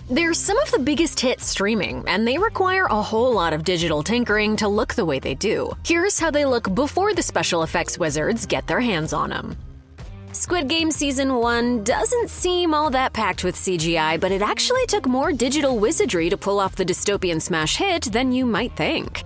They're some of the biggest hits streaming, and they require a whole lot of digital tinkering to look the way they do. Here's how they look before the special effects wizards get their hands on them. Squid Game Season 1 doesn't seem all that packed with CGI, but it actually took more digital wizardry to pull off the dystopian smash hit than you might think.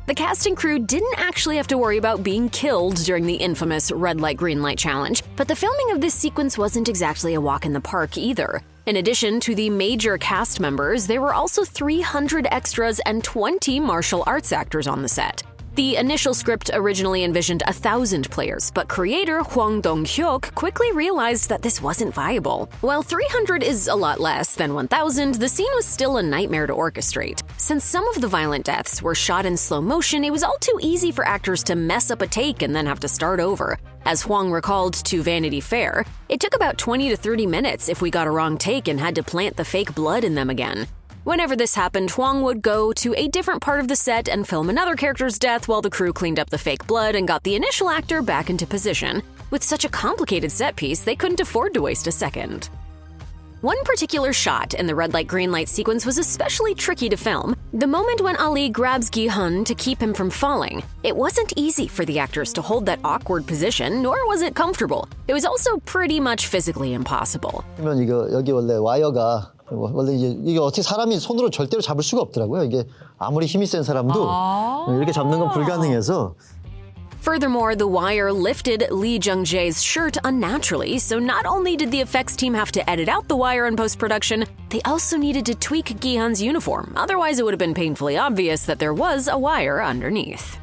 The cast and crew didn't actually have to worry about being killed during the infamous red light green light challenge, but the filming of this sequence wasn't exactly a walk in the park either. In addition to the major cast members, there were also 300 extras and 20 martial arts actors on the set. The initial script originally envisioned 1,000 players, but creator Hwang Dong-hyuk quickly realized that this wasn't viable. While 300 is a lot less than 1,000, the scene was still a nightmare to orchestrate. Since some of the violent deaths were shot in slow motion, it was all too easy for actors to mess up a take and then have to start over. As Hwang recalled to Vanity Fair, it took about 20 to 30 minutes if we got a wrong take and had to plant the fake blood in them again. Whenever this happened, Hwang would go to a different part of the set and film another character's death while the crew cleaned up the fake blood and got the initial actor back into position. With such a complicated set piece, they couldn't afford to waste a second. One particular shot in the red light green light sequence was especially tricky to film. The moment when Ali grabs Gi-hun to keep him from falling. It wasn't easy for the actors to hold that awkward position, nor was it comfortable. It was also pretty much physically impossible. 이거 여기 원래 와이어가 원래 이게 어떻게 사람이 손으로 절대로 잡을 수가 없더라고요. 이게 아무리 힘이 센 사람도 이렇게 잡는 건 불가능해서. Furthermore, the wire lifted Lee Jung-jae's shirt unnaturally, so not only did the effects team have to edit out the wire in post-production, they also needed to tweak Gi-hun's uniform, otherwise it would have been painfully obvious that there was a wire underneath.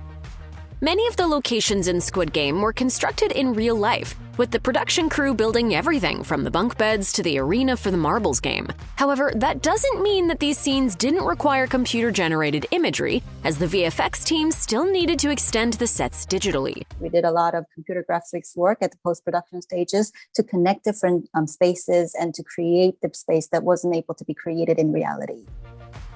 Many of the locations in Squid Game were constructed in real life, with the production crew building everything from the bunk beds to the arena for the marbles game. However, that doesn't mean that these scenes didn't require computer-generated imagery, as the VFX team still needed to extend the sets digitally. We did a lot of computer graphics work at the post-production stages to connect different spaces and to create the space that wasn't able to be created in reality.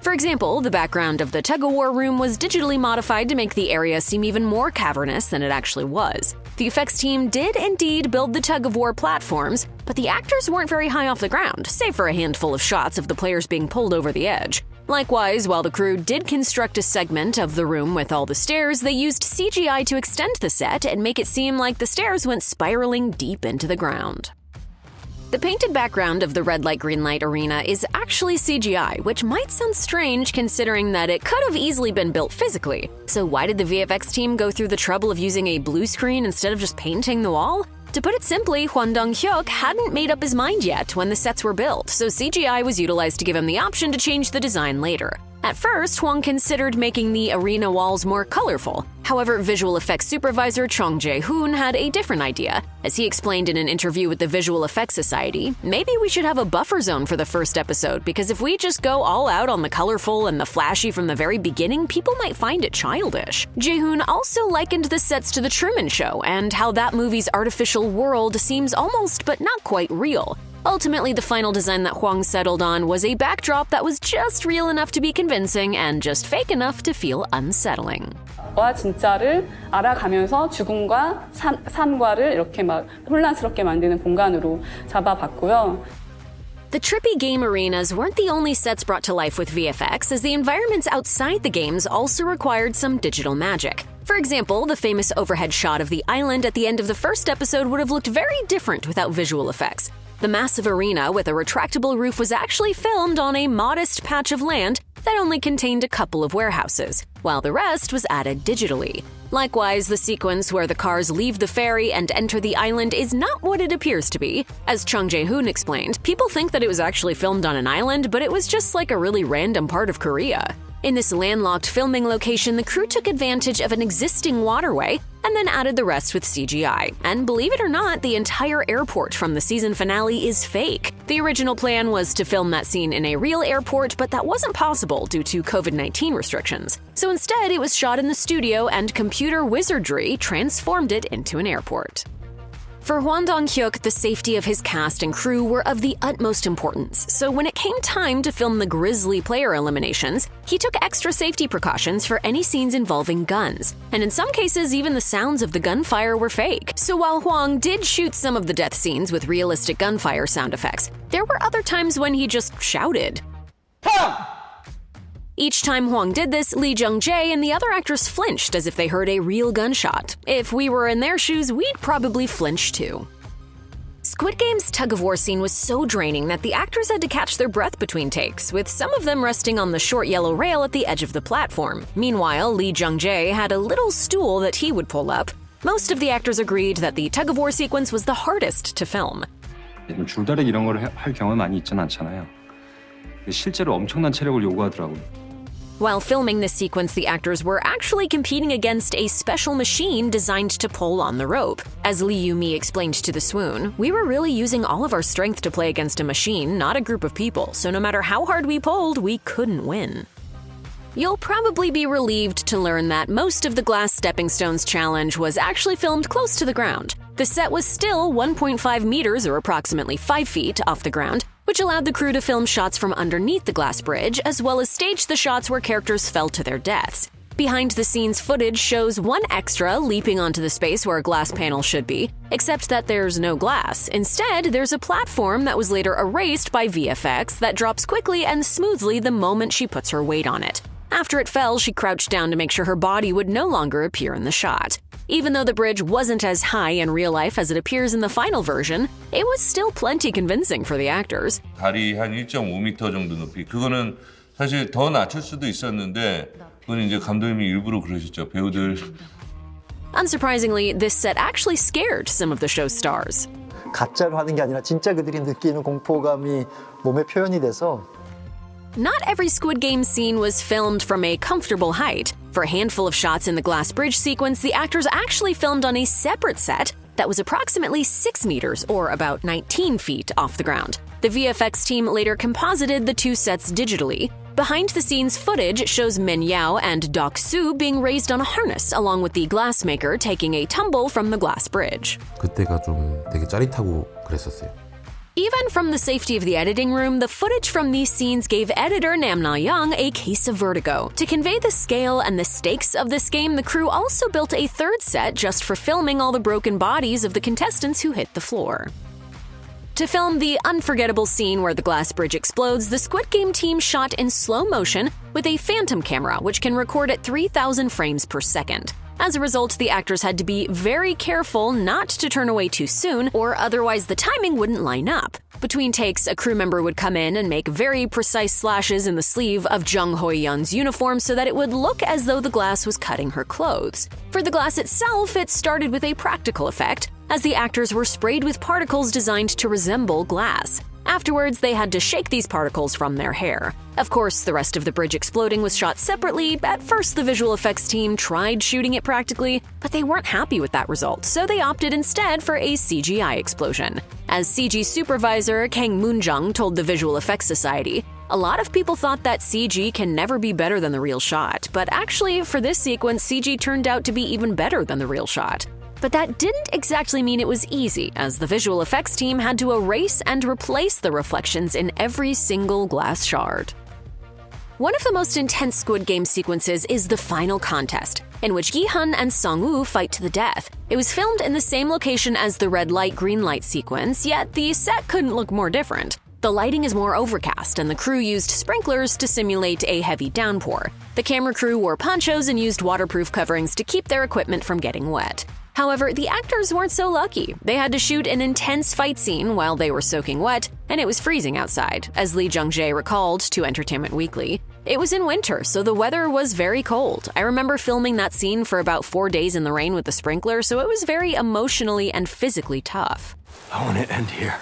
For example, the background of the tug-of-war room was digitally modified to make the area seem even more cavernous than it actually was. The effects team did indeed build the tug-of-war platforms, but the actors weren't very high off the ground, save for a handful of shots of the players being pulled over the edge. Likewise, while the crew did construct a segment of the room with all the stairs, they used CGI to extend the set and make it seem like the stairs went spiraling deep into the ground. The painted background of the red light green light arena is actually CGI, which might sound strange considering that it could have easily been built physically. So why did the VFX team go through the trouble of using a blue screen instead of just painting the wall? To put it simply, Hwang Dong-hyuk hadn't made up his mind yet when the sets were built, so CGI was utilized to give him the option to change the design later. At first, Hwang considered making the arena walls more colorful. However, visual effects supervisor Chung Jae-hoon had a different idea. As he explained in an interview with the Visual Effects Society, maybe we should have a buffer zone for the first episode, because if we just go all out on the colorful and the flashy from the very beginning, people might find it childish. Jae-hoon also likened the sets to The Truman Show and how that movie's artificial world seems almost but not quite real. Ultimately, the final design that Hwang settled on was a backdrop that was just real enough to be convincing and just fake enough to feel unsettling. 와 진짜를 알아가면서 죽음과 산과를 이렇게 막 혼란스럽게 만드는 공간으로 잡아봤고요. The trippy game arenas weren't the only sets brought to life with VFX, as the environments outside the games also required some digital magic. For example, the famous overhead shot of the island at the end of the first episode would have looked very different without visual effects. The massive arena with a retractable roof was actually filmed on a modest patch of land that only contained a couple of warehouses, while the rest was added digitally. Likewise, the sequence where the cars leave the ferry and enter the island is not what it appears to be. As Chung Jae-hoon explained, people think that it was actually filmed on an island, but it was just like a really random part of Korea. In this landlocked filming location, the crew took advantage of an existing waterway and then added the rest with CGI. And believe it or not, the entire airport from the season finale is fake. The original plan was to film that scene in a real airport, but that wasn't possible due to COVID-19 restrictions. So instead, it was shot in the studio and computer wizardry transformed it into an airport. For Hwang Dong-hyuk, the safety of his cast and crew were of the utmost importance, so when it came time to film the grisly player eliminations, he took extra safety precautions for any scenes involving guns, and in some cases even the sounds of the gunfire were fake. So while Hwang did shoot some of the death scenes with realistic gunfire sound effects, there were other times when he just shouted. Each time Hwang did this, Lee Jung-jae and the other actress flinched as if they heard a real gunshot. If we were in their shoes, we'd probably flinch too. Squid Game's tug-of-war scene was so draining that the actors had to catch their breath between takes, with some of them resting on the short yellow rail at the edge of the platform. Meanwhile, Lee Jung-jae had a little stool that he would pull up. Most of the actors agreed that the tug-of-war sequence was the hardest to film. 줄다리기 이런 걸 할 경험이 많이 있지는 않잖아요. 실제로 엄청난 체력을 요구하더라고요. While filming this sequence, the actors were actually competing against a special machine designed to pull on the rope. As Lee Yu-mi explained to The Swoon, we were really using all of our strength to play against a machine, not a group of people, so no matter how hard we pulled, we couldn't win. You'll probably be relieved to learn that most of the Glass Stepping Stones challenge was actually filmed close to the ground. The set was still 1.5 meters or approximately 5 feet off the ground, which allowed the crew to film shots from underneath the glass bridge, as well as stage the shots where characters fell to their deaths. Behind-the-scenes footage shows one extra leaping onto the space where a glass panel should be, except that there's no glass. Instead, there's a platform that was later erased by VFX that drops quickly and smoothly the moment she puts her weight on it. After it fell, she crouched down to make sure her body would no longer appear in the shot. Even though the bridge wasn't as high in real life as it appears in the final version, it was still plenty convincing for the actors. 다리 한 1.5m 정도 높이. 그거는 사실 더 낮출 수도 있었는데 그건 이제 감독님이 일부러 그러셨죠. 배우들. Unsurprisingly, this set actually scared some of the show's stars. 가짜로 하는 게 아니라 진짜 그들이 느끼는 공포감이 몸에 표현이 돼서 Not every Squid Game scene was filmed from a comfortable height. For a handful of shots in the glass bridge sequence, the actors actually filmed on a separate set that was approximately 6 meters, or about 19 feet, off the ground. The VFX team later composited the two sets digitally. Behind-the-scenes footage shows Min Yao and Dok Soo being raised on a harness, along with the glassmaker taking a tumble from the glass bridge. 그때가 좀 되게 짜릿하고 그랬었어요. Even from the safety of the editing room, the footage from these scenes gave editor Nam Na-young a case of vertigo. To convey the scale and the stakes of this game, the crew also built a third set just for filming all the broken bodies of the contestants who hit the floor. To film the unforgettable scene where the glass bridge explodes, the Squid Game team shot in slow motion with a phantom camera, which can record at 3,000 frames per second. As a result, the actors had to be very careful not to turn away too soon, or otherwise the timing wouldn't line up. Between takes, a crew member would come in and make very precise slashes in the sleeve of Jung Hoi-yeon's uniform so that it would look as though the glass was cutting her clothes. For the glass itself, it started with a practical effect, as the actors were sprayed with particles designed to resemble glass. Afterwards, they had to shake these particles from their hair. Of course, the rest of the bridge exploding was shot separately. At first, the visual effects team tried shooting it practically, but they weren't happy with that result, so they opted instead for a CGI explosion. As CG supervisor, Kang Moon-jung told the Visual Effects Society, "A lot of people thought that CG can never be better than the real shot, but actually, for this sequence, CG turned out to be even better than the real shot." But that didn't exactly mean it was easy, as the visual effects team had to erase and replace the reflections in every single glass shard. One of the most intense Squid Game sequences is the final contest, in which Gi-hun and Song-woo fight to the death. It was filmed in the same location as the red light, green light sequence, yet the set couldn't look more different. The lighting is more overcast, and the crew used sprinklers to simulate a heavy downpour. The camera crew wore ponchos and used waterproof coverings to keep their equipment from getting wet. However, the actors weren't so lucky. They had to shoot an intense fight scene while they were soaking wet, and it was freezing outside. As Lee Jung-jae recalled to Entertainment Weekly, "It was in winter, so the weather was very cold. I remember filming that scene for about 4 days in the rain with the sprinkler, so it was very emotionally and physically tough." I want to end here.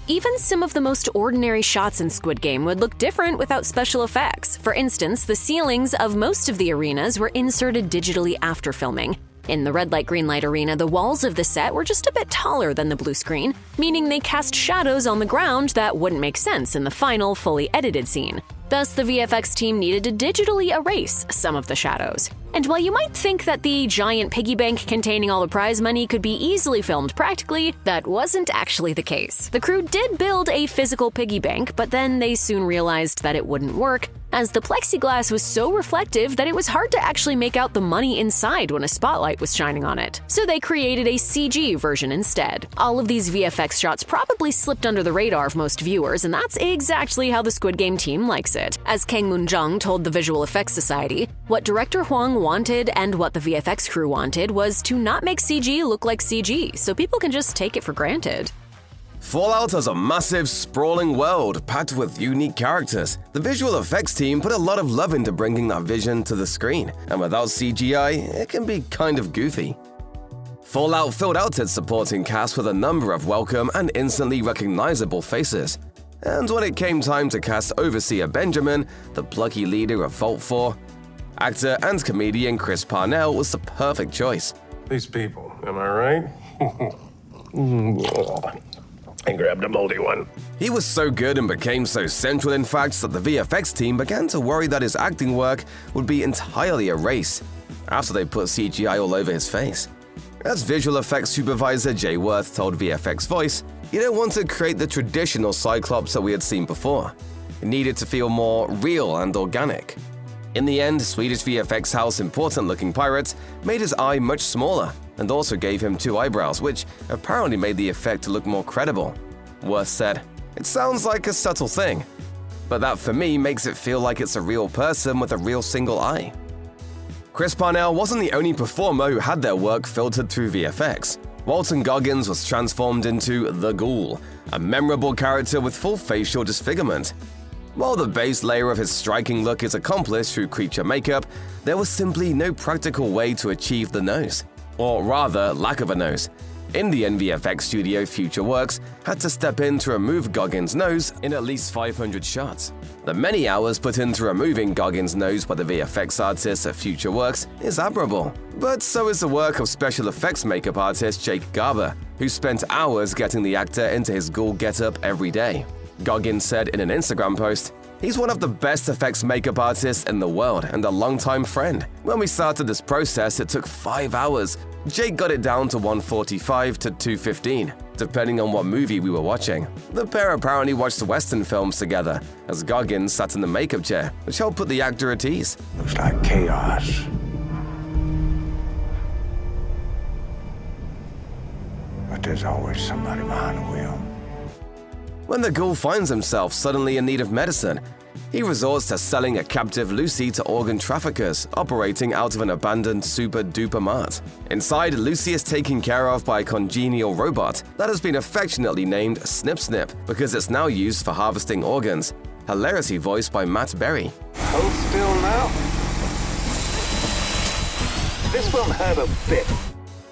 Even some of the most ordinary shots in Squid Game would look different without special effects. For instance, the ceilings of most of the arenas were inserted digitally after filming. In the red light, green light arena, the walls of the set were just a bit taller than the blue screen, meaning they cast shadows on the ground that wouldn't make sense in the final, fully edited scene. Thus, the VFX team needed to digitally erase some of the shadows. And while you might think that the giant piggy bank containing all the prize money could be easily filmed practically, that wasn't actually the case. The crew did build a physical piggy bank, but then they soon realized that it wouldn't work, as the plexiglass was so reflective that it was hard to actually make out the money inside when a spotlight was shining on it. So they created a CG version instead. All of these VFX shots probably slipped under the radar of most viewers, and that's exactly how the Squid Game team likes it. As Kang Moon-jung told the Visual Effects Society, what director Hwang wanted and what the VFX crew wanted was to not make CG look like CG, so people can just take it for granted. Fallout has a massive, sprawling world packed with unique characters. The visual effects team put a lot of love into bringing that vision to the screen, and without CGI, it can be kind of goofy. Fallout filled out its supporting cast with a number of welcome and instantly recognizable faces. And when it came time to cast Overseer Benjamin, the plucky leader of Vault 4, actor and comedian Chris Parnell was the perfect choice. These people, am I right? I grabbed a moldy one. He was so good and became so central, in fact, that the VFX team began to worry that his acting work would be entirely erased after they put CGI all over his face. As visual effects supervisor Jay Worth told VFX Voice, you don't want to create the traditional Cyclops that we had seen before. It needed to feel more real and organic. In the end, Swedish VFX house Important Looking Pirates made his eye much smaller and also gave him 2 eyebrows, which apparently made the effect look more credible. Worth said, "It sounds like a subtle thing, but that for me makes it feel like it's a real person with a real single eye." Chris Parnell wasn't the only performer who had their work filtered through VFX. Walton Goggins was transformed into the Ghoul, a memorable character with full facial disfigurement. While the base layer of his striking look is accomplished through creature makeup, there was simply no practical way to achieve the nose. Or rather, lack of a nose. Indian VFX studio FutureWorks had to step in to remove Goggins' nose in at least 500 shots. The many hours put into removing Goggins' nose by the VFX artists at FutureWorks is admirable. But so is the work of special effects makeup artist Jake Garber, who spent hours getting the actor into his ghoul getup every day. Goggins said in an Instagram post, "He's one of the best effects makeup artists in the world and a longtime friend. When we started this process, it took 5 hours. Jake got it down to 1:45 to 2:15, depending on what movie we were watching. The pair apparently watched Western films together, as Goggins sat in the makeup chair, which helped put the actor at ease." Looks like chaos. But there's always somebody behind the wheel. When the ghoul finds himself suddenly in need of medicine, he resorts to selling a captive Lucy to organ traffickers operating out of an abandoned super-duper mart. Inside, Lucy is taken care of by a congenial robot that has been affectionately named Snip Snip because it's now used for harvesting organs, hilariously voiced by Matt Berry. Hold still now. This won't hurt a bit.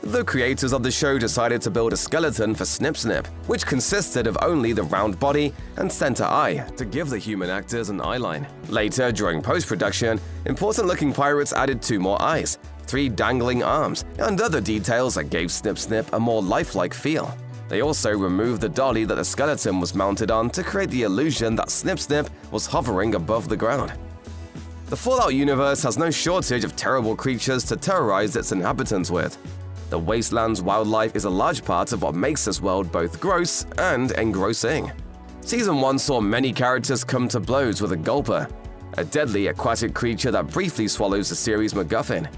The creators of the show decided to build a skeleton for Snip Snip, which consisted of only the round body and center eye to give the human actors an eyeline. Later, during post-production, Important Looking Pirates added 2 more eyes, 3 dangling arms, and other details that gave Snip Snip a more lifelike feel. They also removed the dolly that the skeleton was mounted on to create the illusion that Snip Snip was hovering above the ground. The Fallout universe has no shortage of terrible creatures to terrorize its inhabitants with. The wasteland's wildlife is a large part of what makes this world both gross and engrossing. Season 1 saw many characters come to blows with a gulper, a deadly aquatic creature that briefly swallows the series' MacGuffin.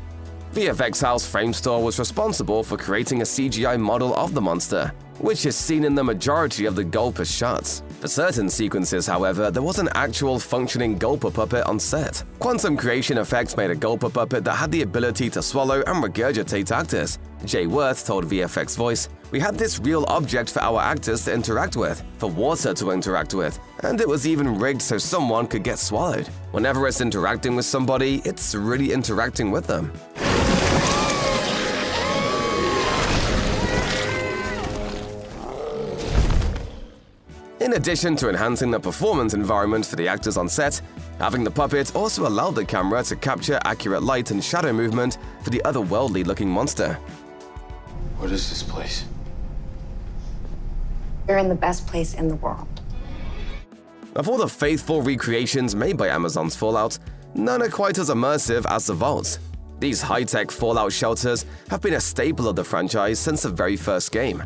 VFX house Framestore was responsible for creating a CGI model of the monster, which is seen in the majority of the gulper shots. For certain sequences, however, there was an actual functioning gulper puppet on set. Quantum Creation Effects made a gulper puppet that had the ability to swallow and regurgitate actors. Jay Worth told VFX Voice, "We had this real object for our actors to interact with, for water to interact with, and it was even rigged so someone could get swallowed. Whenever it's interacting with somebody, it's really interacting with them." In addition to enhancing the performance environment for the actors on set, having the puppet also allowed the camera to capture accurate light and shadow movement for the otherworldly-looking monster. What is this place? You're in the best place in the world. Of all the faithful recreations made by Amazon's Fallout, none are quite as immersive as the vaults. These high-tech Fallout shelters have been a staple of the franchise since the very first game.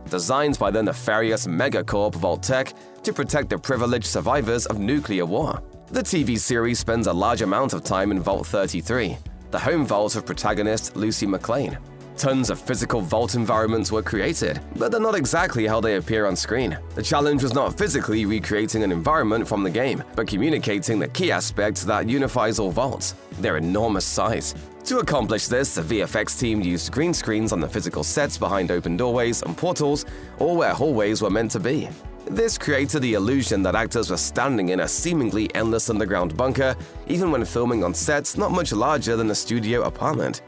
Designed by the nefarious Megacorp Vault Tech to protect the privileged survivors of nuclear war. The TV series spends a large amount of time in Vault 33, the home vault of protagonist Lucy McLean. Tons of physical vault environments were created, but they're not exactly how they appear on screen. The challenge was not physically recreating an environment from the game, but communicating the key aspect that unifies all vaults: their enormous size. To accomplish this, the VFX team used green screens on the physical sets behind open doorways and portals, or where hallways were meant to be. This created the illusion that actors were standing in a seemingly endless underground bunker, even when filming on sets not much larger than a studio apartment.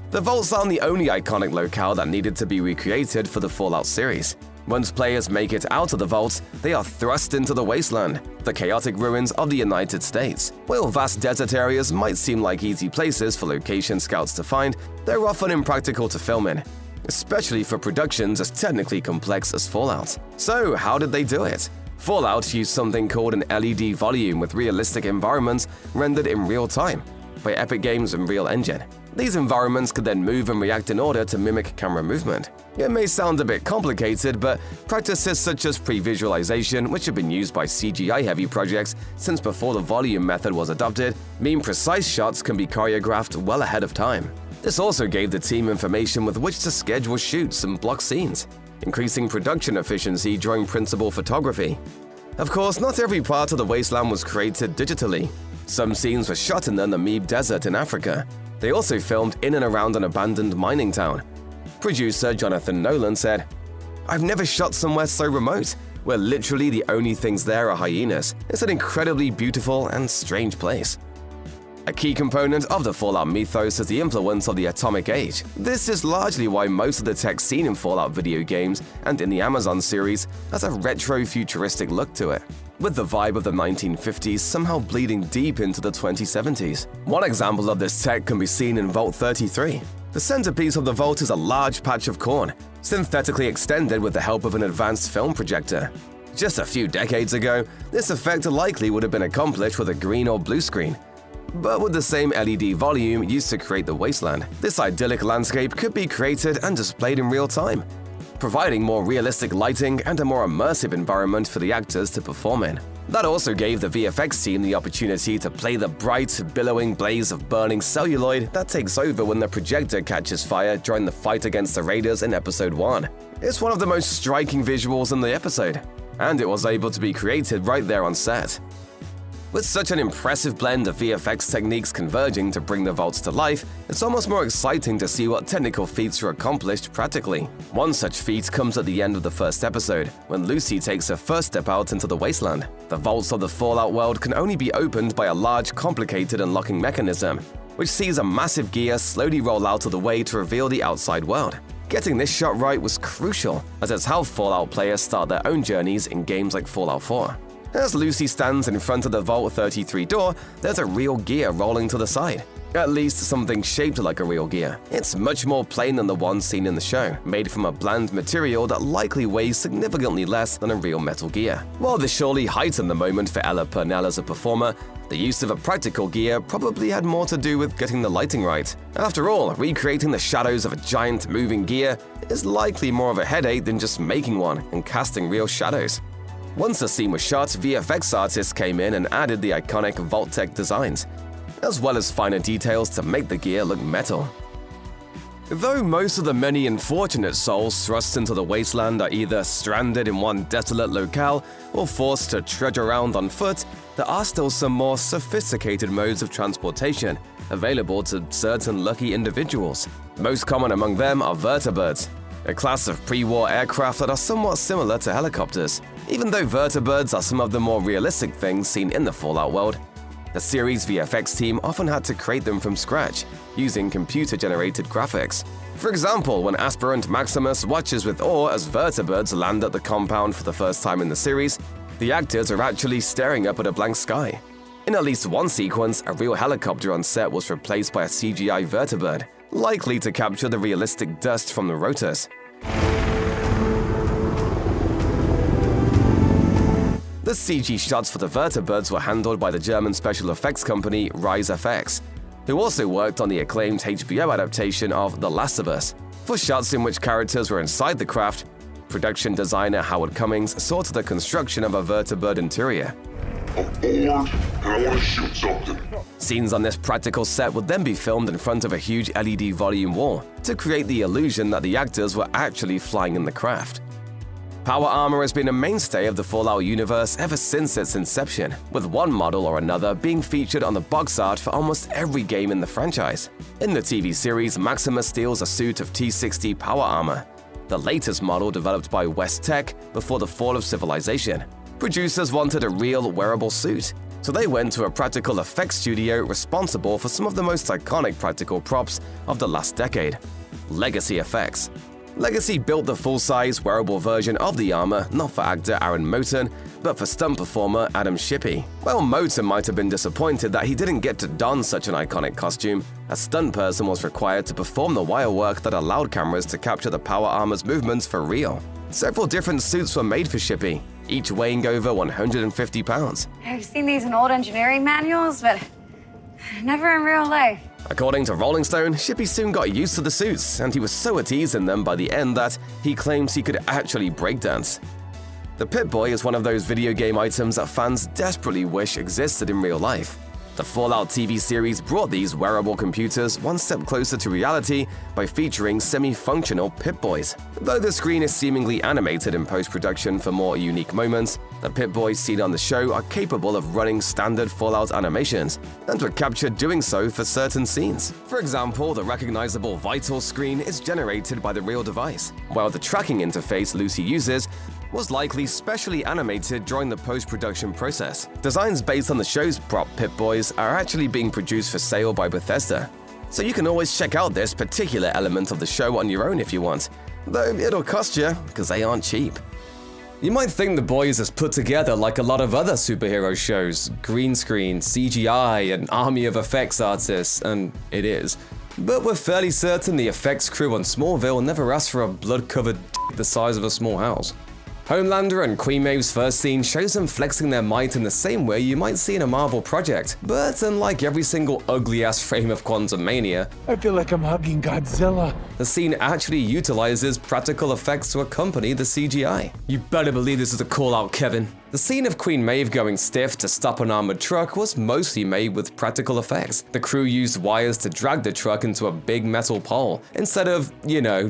The vaults aren't the only iconic locale that needed to be recreated for the Fallout series. Once players make it out of the vaults, they are thrust into the wasteland, the chaotic ruins of the United States. While vast desert areas might seem like easy places for location scouts to find, they're often impractical to film in, especially for productions as technically complex as Fallout. So how did they do it? Fallout used something called an LED volume with realistic environments rendered in real time by Epic Games' Unreal Engine. These environments could then move and react in order to mimic camera movement. It may sound a bit complicated, but practices such as pre-visualization, which have been used by CGI-heavy projects since before the volume method was adopted, mean precise shots can be choreographed well ahead of time. This also gave the team information with which to schedule shoots and block scenes, increasing production efficiency during principal photography. Of course, not every part of the wasteland was created digitally. Some scenes were shot in the Namib Desert in Africa. They also filmed in and around an abandoned mining town. Producer Jonathan Nolan said, "I've never shot somewhere so remote, where literally the only things there are hyenas. It's an incredibly beautiful and strange place." A key component of the Fallout mythos is the influence of the Atomic Age. This is largely why most of the tech seen in Fallout video games and in the Amazon series has a retro-futuristic look to it, with the vibe of the 1950s somehow bleeding deep into the 2070s. One example of this tech can be seen in Vault 33. The centerpiece of the vault is a large patch of corn, synthetically extended with the help of an advanced film projector. Just a few decades ago, this effect likely would have been accomplished with a green or blue screen. But with the same LED volume used to create the wasteland, this idyllic landscape could be created and displayed in real time, providing more realistic lighting and a more immersive environment for the actors to perform in. That also gave the VFX team the opportunity to play the bright, billowing blaze of burning celluloid that takes over when the projector catches fire during the fight against the Raiders in Episode 1. It's one of the most striking visuals in the episode, and it was able to be created right there on set. With such an impressive blend of VFX techniques converging to bring the vaults to life, it's almost more exciting to see what technical feats are accomplished practically. One such feat comes at the end of the first episode, when Lucy takes her first step out into the wasteland. The vaults of the Fallout world can only be opened by a large, complicated unlocking mechanism, which sees a massive gear slowly roll out of the way to reveal the outside world. Getting this shot right was crucial, as it's how Fallout players start their own journeys in games like Fallout 4. As Lucy stands in front of the Vault 33 door, there's a real gear rolling to the side. At least something shaped like a real gear. It's much more plain than the one seen in the show, made from a bland material that likely weighs significantly less than a real metal gear. While this surely heightened the moment for Ella Purnell as a performer, the use of a practical gear probably had more to do with getting the lighting right. After all, recreating the shadows of a giant moving gear is likely more of a headache than just making one and casting real shadows. Once the scene was shot, VFX artists came in and added the iconic Vault-Tec designs, as well as finer details to make the gear look metal. Though most of the many unfortunate souls thrust into the wasteland are either stranded in one desolate locale or forced to trudge around on foot, there are still some more sophisticated modes of transportation available to certain lucky individuals. Most common among them are vertibirds, a class of pre-war aircraft that are somewhat similar to helicopters. Even though vertibirds are some of the more realistic things seen in the Fallout world, the series' VFX team often had to create them from scratch, using computer-generated graphics. For example, when Aspirant Maximus watches with awe as vertibirds land at the compound for the first time in the series, the actors are actually staring up at a blank sky. In at least one sequence, a real helicopter on set was replaced by a CGI vertibird, likely to capture the realistic dust from the rotors. The CG shots for the vertebrates were handled by the German special effects company Rise FX, who also worked on the acclaimed HBO adaptation of The Last of Us. For shots in which characters were inside the craft, production designer Howard Cummings saw to the construction of a vertebrate interior. I'm bored and I want to shoot something. Scenes on this practical set would then be filmed in front of a huge LED volume wall to create the illusion that the actors were actually flying in the craft. Power armor has been a mainstay of the Fallout universe ever since its inception, with one model or another being featured on the box art for almost every game in the franchise. In the TV series, Maximus steals a suit of T-60 power armor, the latest model developed by West Tech before the fall of civilization. Producers wanted a real wearable suit, so they went to a practical effects studio responsible for some of the most iconic practical props of the last decade, Legacy Effects. Legacy built the full-size, wearable version of the armor not for actor Aaron Moten, but for stunt performer Adam Shippey. While Moten might have been disappointed that he didn't get to don such an iconic costume, a stunt person was required to perform the wire work that allowed cameras to capture the power armor's movements for real. Several different suits were made for Shippey, each weighing over 150 pounds. I've seen these in old engineering manuals, but never in real life. According to Rolling Stone, Shippey soon got used to the suits, and he was so at ease in them by the end that he claims he could actually breakdance. The Pip-Boy is one of those video game items that fans desperately wish existed in real life. The Fallout TV series brought these wearable computers one step closer to reality by featuring semi-functional Pip-Boys. Though the screen is seemingly animated in post-production for more unique moments, the Pip-Boys seen on the show are capable of running standard Fallout animations, and were captured doing so for certain scenes. For example, the recognizable vital screen is generated by the real device, while the tracking interface Lucy uses was likely specially animated during the post-production process. Designs based on the show's prop Pip-Boys are actually being produced for sale by Bethesda, so you can always check out this particular element of the show on your own if you want, though it'll cost you because they aren't cheap. You might think The Boys is put together like a lot of other superhero shows, green screen, CGI, an army of effects artists, and it is. But we're fairly certain the effects crew on Smallville never asked for a blood-covered the size of a small house. Homelander and Queen Maeve's first scene shows them flexing their might in the same way you might see in a Marvel project, but unlike every single ugly-ass frame of Quantumania, I feel like I'm hugging Godzilla. the scene actually utilizes practical effects to accompany the CGI. You better believe this is a call-out, Kevin. The scene of Queen Maeve going stiff to stop an armored truck was mostly made with practical effects. The crew used wires to drag the truck into a big metal pole, instead of,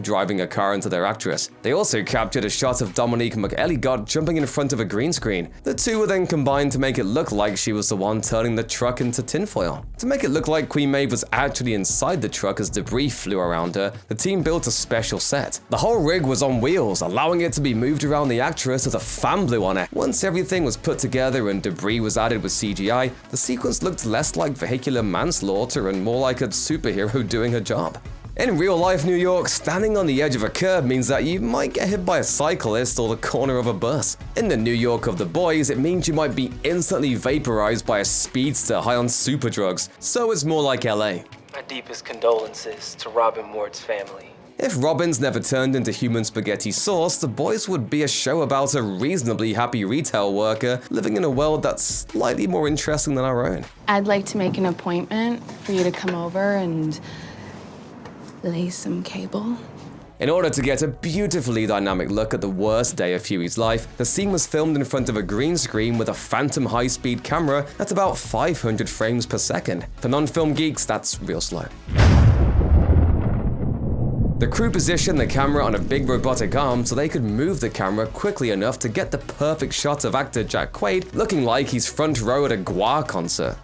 driving a car into their actress. They also captured a shot of Dominique McElligott jumping in front of a green screen. The two were then combined to make it look like she was the one turning the truck into tinfoil. To make it look like Queen Maeve was actually inside the truck as debris flew around her, the team built a special set. The whole rig was on wheels, allowing it to be moved around the actress as a fan blew on it. Once everything was put together and debris was added with CGI, the sequence looked less like vehicular manslaughter and more like a superhero doing her job. In real-life New York, standing on the edge of a curb means that you might get hit by a cyclist or the corner of a bus. In the New York of The Boys, it means you might be instantly vaporized by a speedster high on super drugs, so it's more like LA. My deepest condolences to Robin Ward's family. If Robins never turned into human spaghetti sauce, The Boys would be a show about a reasonably happy retail worker living in a world that's slightly more interesting than our own. I'd like to make an appointment for you to come over and lay some cable. In order to get a beautifully dynamic look at the worst day of Huey's life, the scene was filmed in front of a green screen with a phantom high-speed camera at about 500 frames per second. For non-film geeks, that's real slow. The crew positioned the camera on a big robotic arm so they could move the camera quickly enough to get the perfect shot of actor Jack Quaid looking like he's front row at a Gua concert.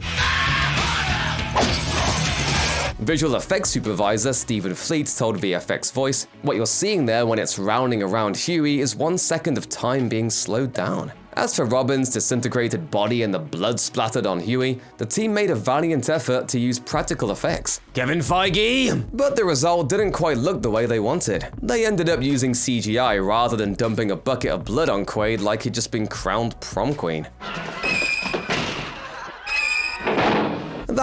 Visual effects supervisor Stephen Fleet told VFX Voice, "What you're seeing there when it's rounding around Huey is 1 second of time being slowed down." As for Robin's disintegrated body and the blood splattered on Huey, the team made a valiant effort to use practical effects. Kevin Feige! But the result didn't quite look the way they wanted. They ended up using CGI rather than dumping a bucket of blood on Quaid like he'd just been crowned prom queen.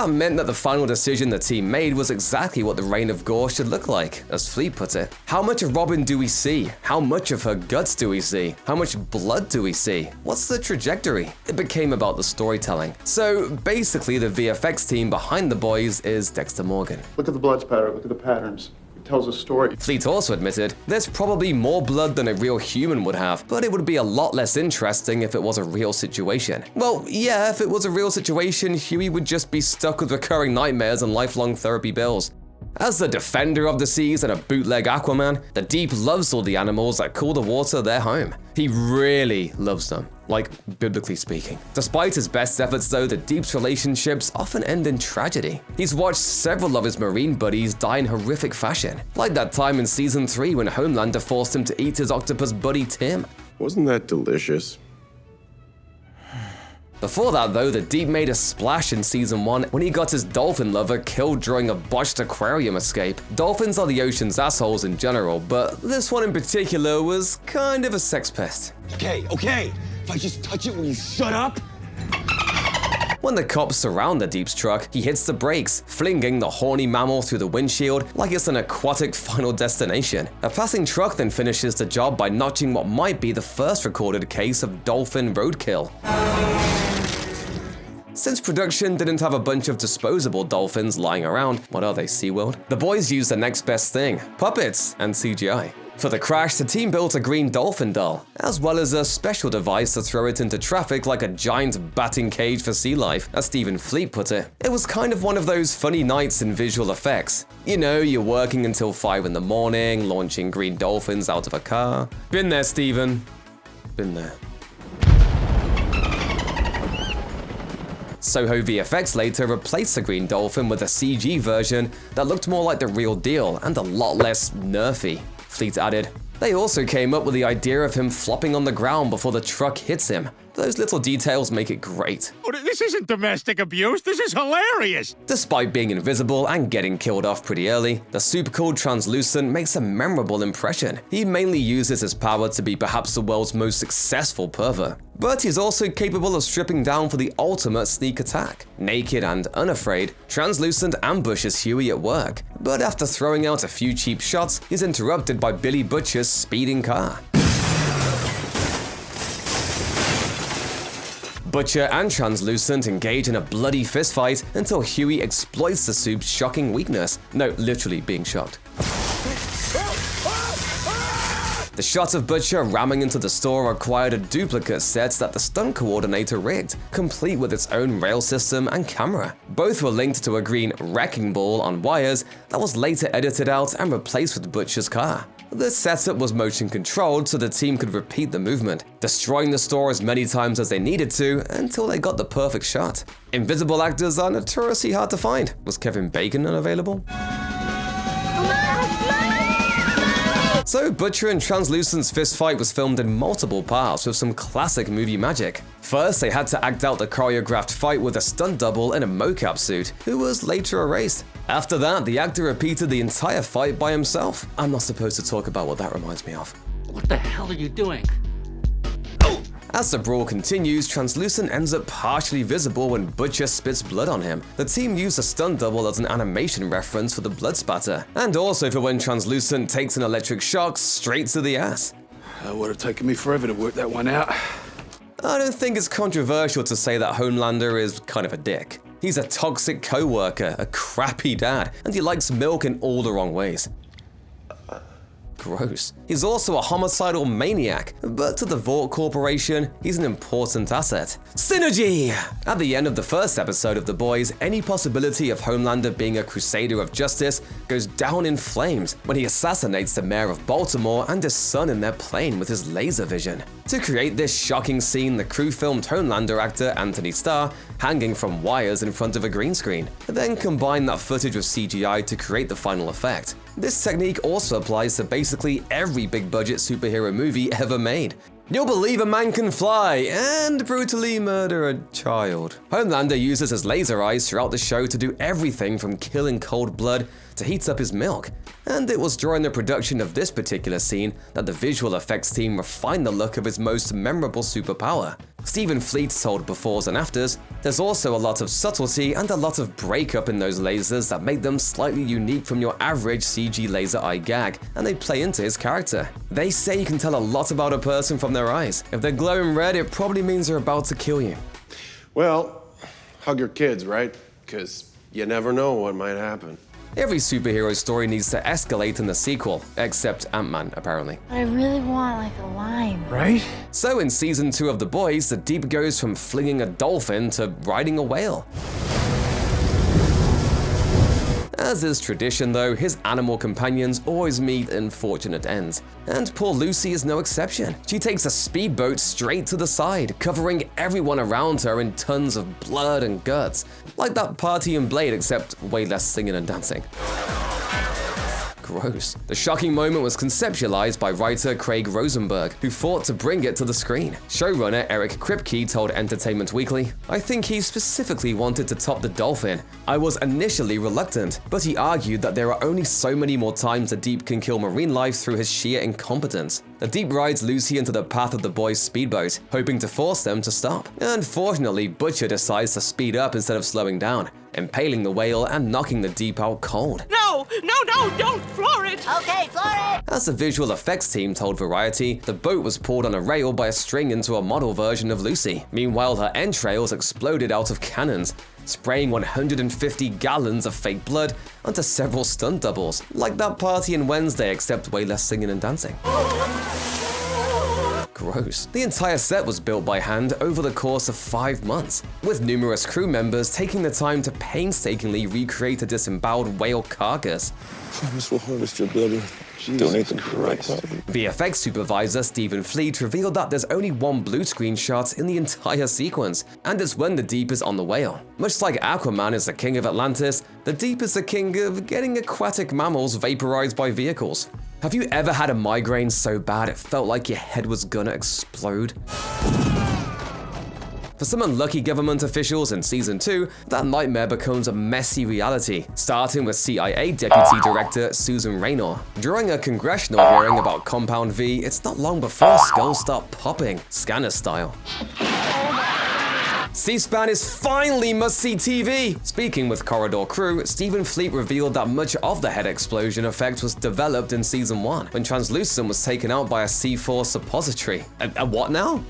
That meant that the final decision the team made was exactly what the reign of gore should look like, as Fleet put it. How much of Robin do we see? How much of her guts do we see? How much blood do we see? What's the trajectory? It became about the storytelling. So basically the VFX team behind The Boys is Dexter Morgan. Look at the blood spatter, look at the patterns. It tells a story. Fleet also admitted there's probably more blood than a real human would have, but it would be a lot less interesting if it was a real situation. Well, yeah, if it was a real situation, Huey would just be stuck with recurring nightmares and lifelong therapy bills. As the defender of the seas and a bootleg Aquaman, the Deep loves all the animals that call the water their home. He really loves them, like biblically speaking. Despite his best efforts though, the Deep's relationships often end in tragedy. He's watched several of his marine buddies die in horrific fashion, like that time in season 3 when Homelander forced him to eat his octopus buddy Tim. Wasn't that delicious? Before that though, the Deep made a splash in season 1 when he got his dolphin lover killed during a botched aquarium escape. Dolphins are the ocean's assholes in general, but this one in particular was kind of a sex pest. Okay, if I just touch it, will you shut up? When the cops surround the Deep's truck, he hits the brakes, flinging the horny mammal through the windshield like it's an aquatic final destination. A passing truck then finishes the job by notching what might be the first recorded case of dolphin roadkill. Since production didn't have a bunch of disposable dolphins lying around, what are they, SeaWorld? The boys used the next best thing, puppets and CGI. For the crash, the team built a green dolphin doll, as well as a special device to throw it into traffic like a giant batting cage for sea life, as Stephen Fleet put it. It was kind of one of those funny nights in visual effects. You know, you're working until 5 in the morning, launching green dolphins out of a car. Been there, Stephen. Been there. Soho VFX later replaced the green dolphin with a CG version that looked more like the real deal and a lot less nerfy. Fleet added, they also came up with the idea of him flopping on the ground before the truck hits him. Those little details make it great. Oh, this isn't domestic abuse, this is hilarious! Despite being invisible and getting killed off pretty early, the super cool Translucent makes a memorable impression. He mainly uses his power to be perhaps the world's most successful pervert. But he's also capable of stripping down for the ultimate sneak attack. Naked and unafraid, Translucent ambushes Huey at work, but after throwing out a few cheap shots, he's interrupted by Billy Butcher's speeding car. Butcher and Translucent engage in a bloody fistfight until Huey exploits the soup's shocking weakness. No, literally being shocked. The shot of Butcher ramming into the store required a duplicate set that the stunt coordinator rigged, complete with its own rail system and camera. Both were linked to a green wrecking ball on wires that was later edited out and replaced with Butcher's car. The setup was motion controlled so the team could repeat the movement, destroying the store as many times as they needed to until they got the perfect shot. Invisible actors are notoriously hard to find. Was Kevin Bacon unavailable? So Butcher and Translucent's fistfight was filmed in multiple parts with some classic movie magic. First, they had to act out the choreographed fight with a stunt double in a mocap suit, who was later erased. After that, the actor repeated the entire fight by himself. I'm not supposed to talk about what that reminds me of. What the hell are you doing? As the brawl continues, Translucent ends up partially visible when Butcher spits blood on him. The team used a stunt double as an animation reference for the blood spatter, and also for when Translucent takes an electric shock straight to the ass. It would have taken me forever to work that one out. I don't think it's controversial to say that Homelander is kind of a dick. He's a toxic co-worker, a crappy dad, and he likes milk in all the wrong ways. Gross. He's also a homicidal maniac, but to the Vought Corporation, he's an important asset. Synergy! At the end of the first episode of The Boys, any possibility of Homelander being a crusader of justice goes down in flames when he assassinates the mayor of Baltimore and his son in their plane with his laser vision. To create this shocking scene, the crew filmed Homelander actor Anthony Starr hanging from wires in front of a green screen, then combined that footage with CGI to create the final effect. This technique also applies to basically every big-budget superhero movie ever made. You'll believe a man can fly and brutally murder a child. Homelander uses his laser eyes throughout the show to do everything from kill in cold blood to heat up his milk. And it was during the production of this particular scene that the visual effects team refined the look of his most memorable superpower, Stephen Fleet told Befores and Afters, "There's also a lot of subtlety and a lot of breakup in those lasers that make them slightly unique from your average CG laser eye gag, and they play into his character. They say you can tell a lot about a person from their eyes. If they're glowing red, it probably means they're about to kill you." Well, hug your kids, right? Because you never know what might happen. Every superhero story needs to escalate in the sequel, except Ant-Man, apparently. I really want like a line. Right? So in season 2 of The Boys, the Deep goes from flinging a dolphin to riding a whale. As is tradition though, his animal companions always meet unfortunate ends. And poor Lucy is no exception. She takes a speedboat straight to the side, covering everyone around her in tons of blood and guts. Like that party in Blade, except way less singing and dancing. Gross. The shocking moment was conceptualized by writer Craig Rosenberg, who fought to bring it to the screen. Showrunner Eric Kripke told Entertainment Weekly, "I think he specifically wanted to top the dolphin. I was initially reluctant, but he argued that there are only so many more times the Deep can kill marine life through his sheer incompetence. The Deep rides Lucy into the path of the boys' speedboat, hoping to force them to stop. Unfortunately, Butcher decides to speed up instead of slowing down, impaling the whale and knocking the Deep out cold." No, don't floor it! Okay, floor it! As the visual effects team told Variety, the boat was pulled on a rail by a string into a model version of Lucy. Meanwhile, her entrails exploded out of cannons, spraying 150 gallons of fake blood onto several stunt doubles, like that party in Wednesday, except way less singing and dancing. Gross. The entire set was built by hand over the course of 5 months, with numerous crew members taking the time to painstakingly recreate a disemboweled whale carcass. Promise will harvest your blubber. Donate them to the right cause. VFX supervisor Stephen Fleet revealed that there's only one blue screen shot in the entire sequence, and it's when the Deep is on the whale. Much like Aquaman is the king of Atlantis, the Deep is the king of getting aquatic mammals vaporized by vehicles. Have you ever had a migraine so bad it felt like your head was gonna explode? For some unlucky government officials in season 2, that nightmare becomes a messy reality, starting with CIA Deputy Director Susan Raynor. During a congressional hearing about Compound V, it's not long before skulls start popping, Scanner style. C-SPAN is finally must-see TV! Speaking with Corridor Crew, Stephen Fleet revealed that much of the head explosion effect was developed in season 1, when Translucent was taken out by a C4 suppository. A what now?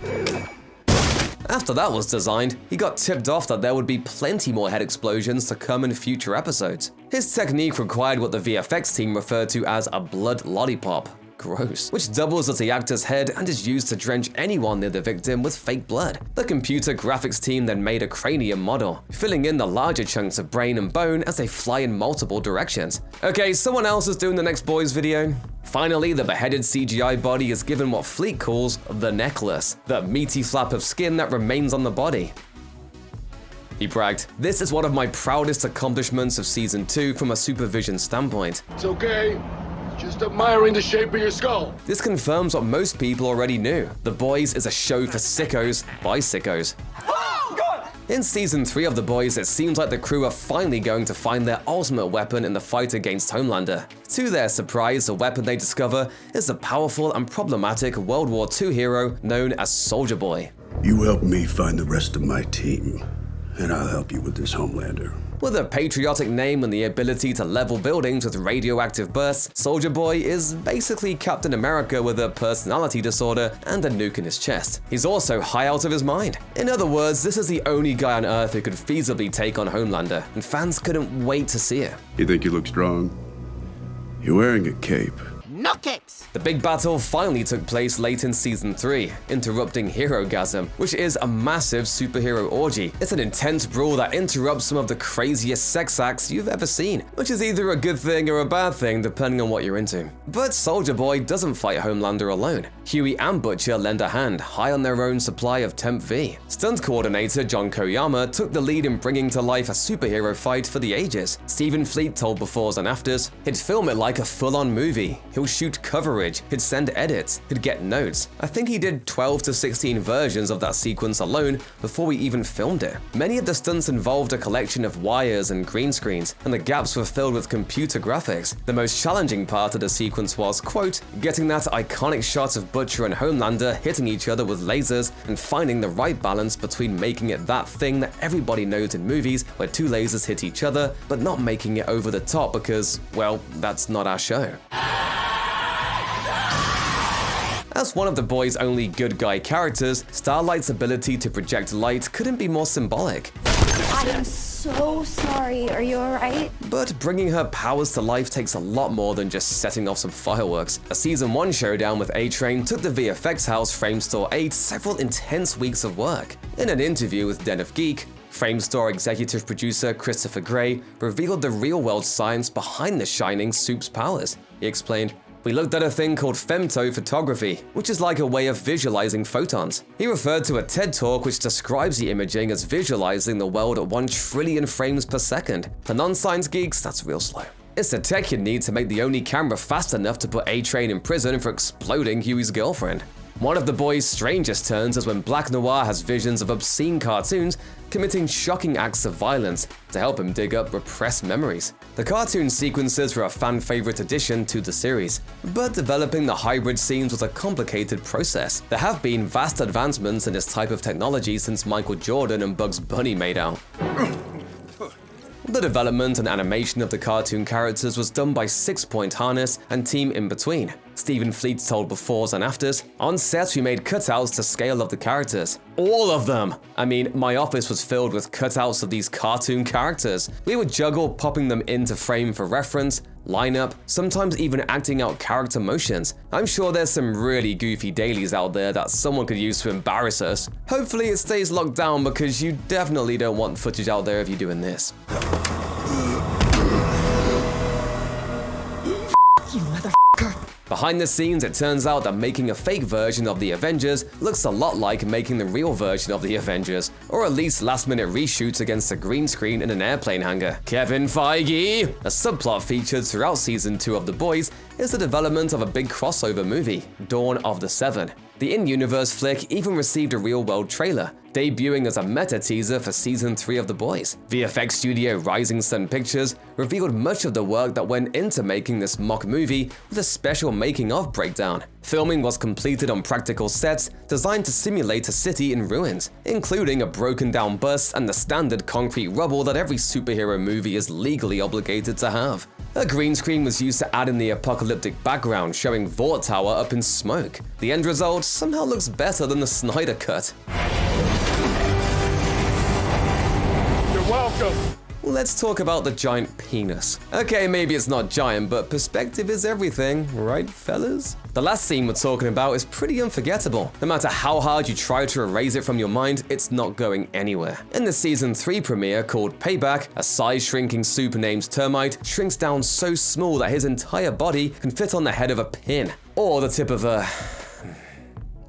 After that was designed, he got tipped off that there would be plenty more head explosions to come in future episodes. His technique required what the VFX team referred to as a blood lollipop. Gross. Which doubles as the actor's head and is used to drench anyone near the victim with fake blood. The computer graphics team then made a cranium model, filling in the larger chunks of brain and bone as they fly in multiple directions. Okay, someone else is doing the next Boys video. Finally, the beheaded CGI body is given what Fleet calls the necklace, the meaty flap of skin that remains on the body. He bragged, "This is one of my proudest accomplishments of season 2 from a supervision standpoint." It's okay. Just admiring the shape of your skull. This confirms what most people already knew. The Boys is a show for sickos by sickos. In season 3 of The Boys, it seems like the crew are finally going to find their ultimate weapon in the fight against Homelander. To their surprise, the weapon they discover is the powerful and problematic World War II hero known as Soldier Boy. You help me find the rest of my team, and I'll help you with this Homelander. With a patriotic name and the ability to level buildings with radioactive bursts, Soldier Boy is basically Captain America with a personality disorder and a nuke in his chest. He's also high out of his mind. In other words, this is the only guy on Earth who could feasibly take on Homelander, and fans couldn't wait to see it. You think you look strong? You're wearing a cape. No kicks! The big battle finally took place late in season 3, interrupting Herogasm, which is a massive superhero orgy. It's an intense brawl that interrupts some of the craziest sex acts you've ever seen, which is either a good thing or a bad thing depending on what you're into. But Soldier Boy doesn't fight Homelander alone. Huey and Butcher lend a hand, high on their own supply of Temp V. Stunt coordinator John Koyama took the lead in bringing to life a superhero fight for the ages. Stephen Fleet told Befores and Afters, "He'd film it like a full-on movie. He'll shoot coverage, he'd send edits, he'd get notes. I think he did 12 to 16 versions of that sequence alone before we even filmed it. Many of the stunts involved a collection of wires and green screens, and the gaps were filled with computer graphics. The most challenging part of the sequence was, quote, getting that iconic shot of Butcher and Homelander hitting each other with lasers and finding the right balance between making it that thing that everybody knows in movies where two lasers hit each other, but not making it over the top because, well, that's not our show. As one of the boys' only good guy characters, Starlight's ability to project light couldn't be more symbolic. I am so sorry. Are you alright? But bringing her powers to life takes a lot more than just setting off some fireworks. A Season 1 showdown with A-Train took the VFX house Framestore 8 several intense weeks of work. In an interview with Den of Geek, Framestore executive producer Christopher Gray revealed the real-world science behind The Shining Soup's powers. He explained, "We looked at a thing called femtophotography, which is like a way of visualizing photons." He referred to a TED Talk which describes the imaging as visualizing the world at 1 trillion frames per second. For non-science geeks, that's real slow. It's the tech you need to make the only camera fast enough to put A-Train in prison for exploding Huey's girlfriend. One of the boys' strangest turns is when Black Noir has visions of obscene cartoons committing shocking acts of violence to help him dig up repressed memories. The cartoon sequences were a fan-favorite addition to the series, but developing the hybrid scenes was a complicated process. There have been vast advancements in this type of technology since Michael Jordan and Bugs Bunny made out. The development and animation of the cartoon characters was done by 6 Point Harness and Team In Between. Stephen Fleet told befores and afters, "On set we made cutouts to scale of the characters. All of them! I mean, my office was filled with cutouts of these cartoon characters. We would juggle popping them into frame for reference, lineup, sometimes even acting out character motions. I'm sure there's some really goofy dailies out there that someone could use to embarrass us. Hopefully it stays locked down because you definitely don't want footage out there of you doing this." Behind the scenes, it turns out that making a fake version of the Avengers looks a lot like making the real version of the Avengers, or at least last-minute reshoots against a green screen in an airplane hangar. Kevin Feige! A subplot featured throughout Season 2 of The Boys is the development of a big crossover movie, Dawn of the Seven. The in-universe flick even received a real-world trailer, debuting as a meta-teaser for Season 3 of The Boys. VFX studio Rising Sun Pictures revealed much of the work that went into making this mock movie with a special making-of breakdown. Filming was completed on practical sets designed to simulate a city in ruins, including a broken-down bus and the standard concrete rubble that every superhero movie is legally obligated to have. A green screen was used to add in the apocalyptic background showing Vought Tower up in smoke. The end result somehow looks better than the Snyder Cut. You're welcome. Let's talk about the giant penis. Okay, maybe it's not giant, but perspective is everything, right, fellas? The last scene we're talking about is pretty unforgettable. No matter how hard you try to erase it from your mind, it's not going anywhere. In the Season 3 premiere called Payback, a size-shrinking super named Termite shrinks down so small that his entire body can fit on the head of a pin, or the tip of a...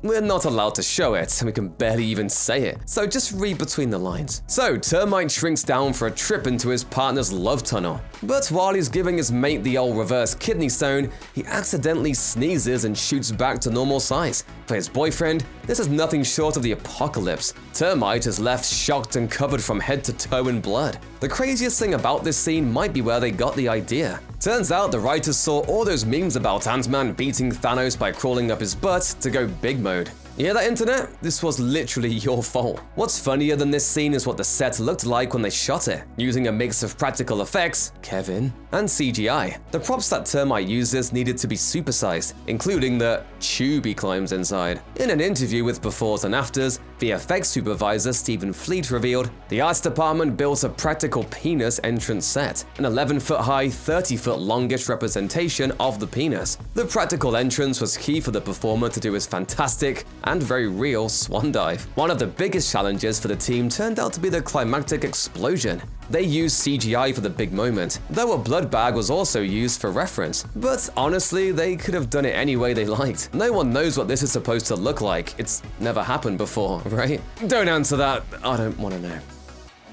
We're not allowed to show it, and we can barely even say it, so just read between the lines. So, Termite shrinks down for a trip into his partner's love tunnel. But while he's giving his mate the old reverse kidney stone, he accidentally sneezes and shoots back to normal size. For his boyfriend, this is nothing short of the apocalypse. Termite is left shocked and covered from head to toe in blood. The craziest thing about this scene might be where they got the idea. Turns out the writers saw all those memes about Ant-Man beating Thanos by crawling up his butt to go big mode. You hear that, internet? This was literally your fault. What's funnier than this scene is what the set looked like when they shot it, using a mix of practical effects, Kevin, and CGI. The props that Termite uses needed to be supersized, including the tube he climbs inside. In an interview with Befores and Afters, VFX supervisor Stephen Fleet revealed, the arts department built a practical penis entrance set, an 11-foot-high, 30-foot-longish representation of the penis. The practical entrance was key for the performer to do his fantastic and very real swan dive. One of the biggest challenges for the team turned out to be the climactic explosion. They used CGI for the big moment, though a blood bag was also used for reference. But honestly, they could have done it any way they liked. No one knows what this is supposed to look like. It's never happened before, right? Don't answer that. I don't want to know.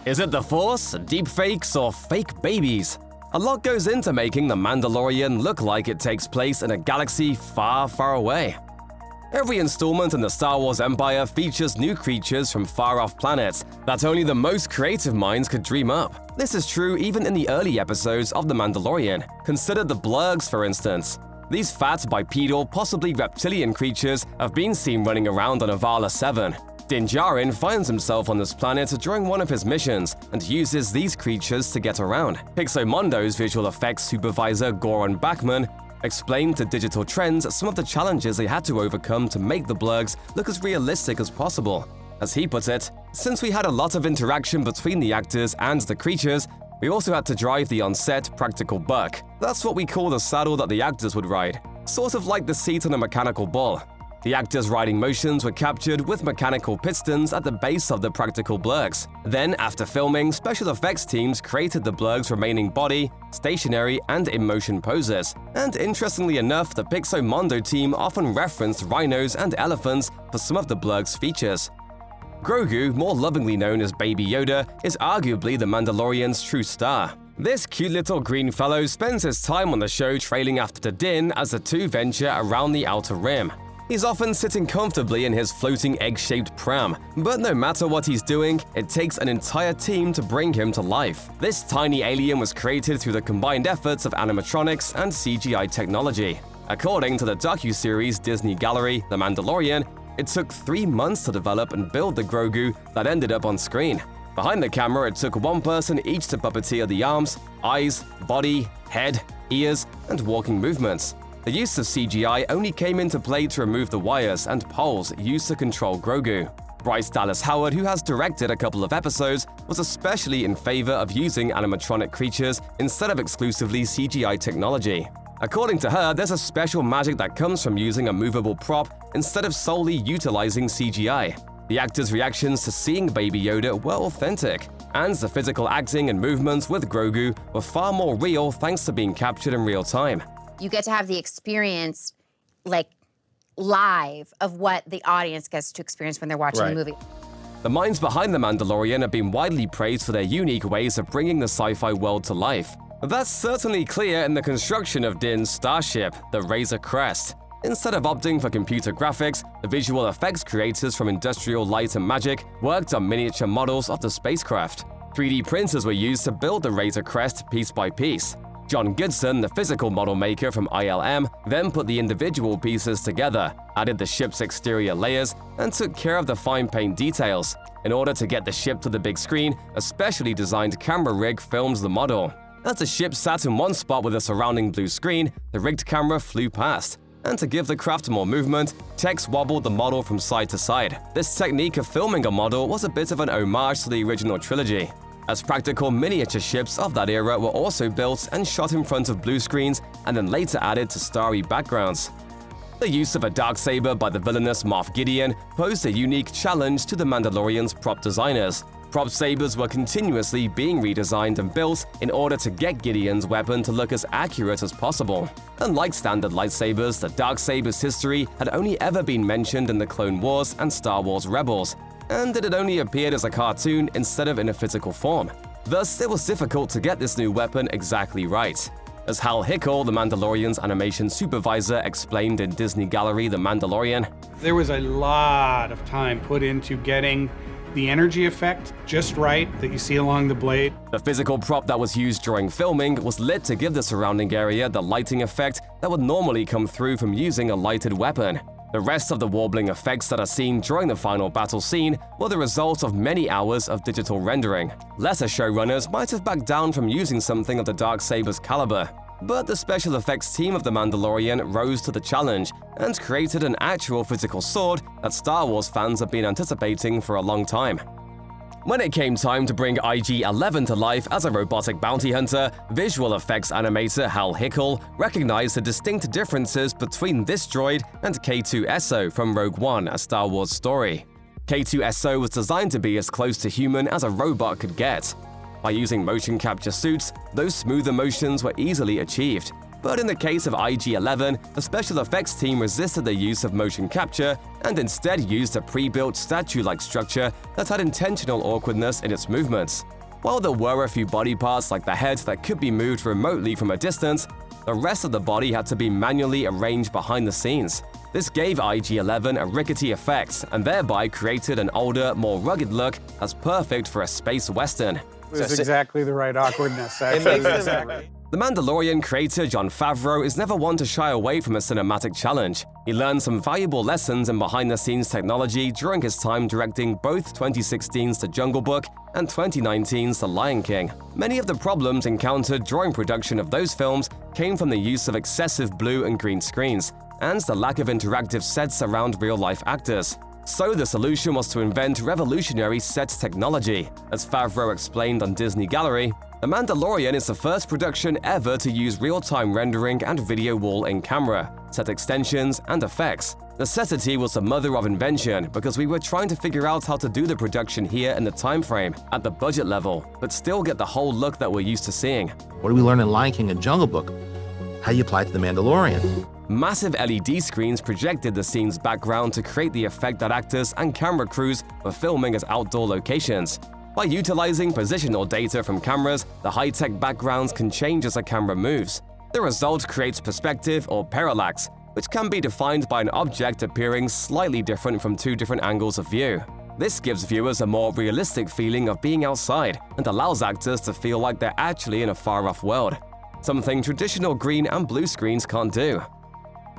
Is it the Force, deep fakes, or fake babies? A lot goes into making The Mandalorian look like it takes place in a galaxy far, far away. Every installment in the Star Wars empire features new creatures from far-off planets that only the most creative minds could dream up. This is true even in the early episodes of The Mandalorian. Consider the Blurgs, for instance. These fat, bipedal, possibly reptilian creatures have been seen running around on Avala 7. Din Djarin finds himself on this planet during one of his missions and uses these creatures to get around. Pixomondo's visual effects supervisor Goran Bachman explained to Digital Trends some of the challenges they had to overcome to make the Blurgs look as realistic as possible. As he put it, since we had a lot of interaction between the actors and the creatures, we also had to drive the on-set practical buck. That's what we call the saddle that the actors would ride, sort of like the seat on a mechanical bull. The actors' riding motions were captured with mechanical pistons at the base of the practical Blurgs. Then, after filming, special effects teams created the Blurgs' remaining body, stationary, and in-motion poses. And interestingly enough, the Pixomondo team often referenced rhinos and elephants for some of the Blurgs' features. Grogu, more lovingly known as Baby Yoda, is arguably the Mandalorian's true star. This cute little green fellow spends his time on the show trailing after Din as the two venture around the Outer Rim. He's often sitting comfortably in his floating egg-shaped pram, but no matter what he's doing, it takes an entire team to bring him to life. This tiny alien was created through the combined efforts of animatronics and CGI technology. According to the docuseries Disney Gallery, The Mandalorian, it took 3 months to develop and build the Grogu that ended up on screen. Behind the camera, it took one person each to puppeteer the arms, eyes, body, head, ears, and walking movements. The use of CGI only came into play to remove the wires and poles used to control Grogu. Bryce Dallas Howard, who has directed a couple of episodes, was especially in favor of using animatronic creatures instead of exclusively CGI technology. According to her, there's a special magic that comes from using a movable prop instead of solely utilizing CGI. The actors' reactions to seeing Baby Yoda were authentic, and the physical acting and movements with Grogu were far more real thanks to being captured in real time. You get to have the experience, like, live of what the audience gets to experience when they're watching the movie. The minds behind The Mandalorian have been widely praised for their unique ways of bringing the sci-fi world to life. That's certainly clear in the construction of Din's starship, the Razor Crest. Instead of opting for computer graphics, the visual effects creators from Industrial Light and Magic worked on miniature models of the spacecraft. 3D printers were used to build the Razor Crest piece by piece. John Goodson, the physical model maker from ILM, then put the individual pieces together, added the ship's exterior layers, and took care of the fine paint details. In order to get the ship to the big screen, a specially designed camera rig films the model. As the ship sat in one spot with a surrounding blue screen, the rigged camera flew past. And to give the craft more movement, text wobbled the model from side to side. This technique of filming a model was a bit of an homage to the original trilogy, as practical miniature ships of that era were also built and shot in front of blue screens and then later added to starry backgrounds. The use of a darksaber by the villainous Moff Gideon posed a unique challenge to the Mandalorian's prop designers. Prop sabers were continuously being redesigned and built in order to get Gideon's weapon to look as accurate as possible. Unlike standard lightsabers, the darksaber's history had only ever been mentioned in the Clone Wars and Star Wars Rebels, and it had only appeared as a cartoon instead of in a physical form. Thus, it was difficult to get this new weapon exactly right. As Hal Hickel, the Mandalorian's animation supervisor, explained in Disney Gallery The Mandalorian, there was a lot of time put into getting the energy effect just right that you see along the blade. The physical prop that was used during filming was lit to give the surrounding area the lighting effect that would normally come through from using a lighted weapon. The rest of the warbling effects that are seen during the final battle scene were the result of many hours of digital rendering. Lesser showrunners might have backed down from using something of the darksaber's caliber, but the special effects team of The Mandalorian rose to the challenge and created an actual physical sword that Star Wars fans have been anticipating for a long time. When it came time to bring IG-11 to life as a robotic bounty hunter, visual effects animator Hal Hickel recognized the distinct differences between this droid and K2SO from Rogue One: A Star Wars Story. K2SO was designed to be as close to human as a robot could get. By using motion capture suits, those smoother motions were easily achieved. But in the case of IG-11, the special effects team resisted the use of motion capture and instead used a pre-built statue-like structure that had intentional awkwardness in its movements. While there were a few body parts like the head that could be moved remotely from a distance, the rest of the body had to be manually arranged behind the scenes. This gave IG-11 a rickety effect and thereby created an older, more rugged look that's perfect for a space western. It's exactly the right awkwardness, actually. The Mandalorian creator Jon Favreau is never one to shy away from a cinematic challenge. He learned some valuable lessons in behind-the-scenes technology during his time directing both 2016's The Jungle Book and 2019's The Lion King. Many of the problems encountered during production of those films came from the use of excessive blue and green screens, and the lack of interactive sets around real-life actors. So the solution was to invent revolutionary set technology. As Favreau explained on Disney Gallery, The Mandalorian is the first production ever to use real-time rendering and video wall in camera, set extensions, and effects. Necessity was the mother of invention because we were trying to figure out how to do the production here in the time frame, at the budget level, but still get the whole look that we're used to seeing. What do we learn in Lion King and Jungle Book? How you apply it to The Mandalorian. Massive LED screens projected the scene's background to create the effect that actors and camera crews were filming as outdoor locations. By utilizing positional data from cameras, the high-tech backgrounds can change as a camera moves. The result creates perspective or parallax, which can be defined by an object appearing slightly different from two different angles of view. This gives viewers a more realistic feeling of being outside and allows actors to feel like they're actually in a far-off world, something traditional green and blue screens can't do.